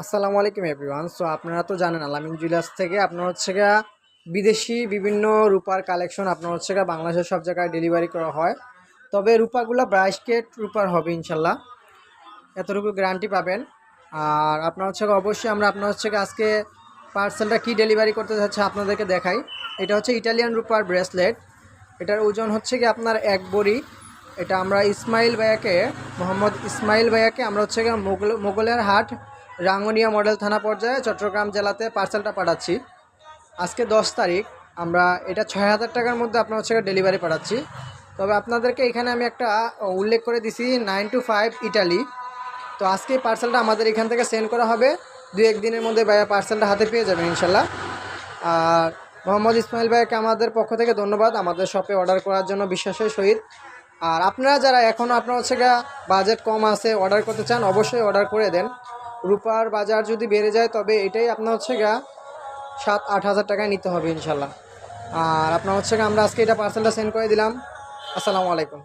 আসসালামু আলাইকুম everyone. So আপনারা তো জানেন আলামিন জুয়েলার্স থেকে আপনার হচ্ছে গিয়ে বিদেশি বিভিন্ন রূপার কালেকশন আপনার হচ্ছে গিয়ে বাংলাদেশের সব জায়গায় ডেলিভারি করা হয়। তবে রূপাগুলো 22 ক্যারেট রূপার হবে ইনশাল্লাহ, এতটুকু গ্যারান্টি পাবেন। আর আপনার হচ্ছে গিয়ে অবশ্যই আমরা আপনার হচ্ছে গিয়ে আজকে পার্সেলটা কি ডেলিভারি করতে যাচ্ছে আপনাদেরকে দেখাই। এটা হচ্ছে ইটালিয়ান রূপার ব্রেসলেট। এটার ওজন হচ্ছে কি আপনার 1 বড়ি। এটা আমরা ইসমাইল ভাইয়াকে, মোহাম্মদ ইসমাইল ভাইয়াকে আমরা হচ্ছে গিয়ে মোগলের হাট, রাঙ্গুনিয়া মডেল থানা পর্যায়ে চট্টগ্রাম জেলাতে পার্সেলটা পাঠাচ্ছি। আজকে 10 তারিখ। আমরা এটা 6,000 টাকার মধ্যে আপনার হচ্ছে ডেলিভারি পাঠাচ্ছি। তবে আপনাদেরকে এখানে আমি একটা উল্লেখ করে দিছি 9 to 5 ইটালি। তো আজকে পার্সেলটা আমাদের এখান থেকে সেন্ড করা হবে। 2-1 দিনের মধ্যে ভাইয়া পার্সেলটা হাতে পেয়ে যাবেন ইনশাল্লাহ। আর মোহাম্মদ ইসমাইল ভাইকে আমাদের পক্ষ থেকে ধন্যবাদ আমাদের শপে অর্ডার করার জন্য বিশ্বাসের সহিত। আর আপনারা যারা এখনও আপনার হচ্ছে গা বাজেট কম আছে, অর্ডার করতে চান, অবশ্যই অর্ডার করে দেন। রূপার বাজার যদি বেড়ে যায় তবে এটাই আপনার হচ্ছে গা 7-8 হাজার টাকায় নিতে হবে ইনশাল্লাহ। আর আপনার হচ্ছে গা আমরা আজকে এটা পার্সেলটা সেন্ড করে দিলাম। আসসালামু আলাইকুম।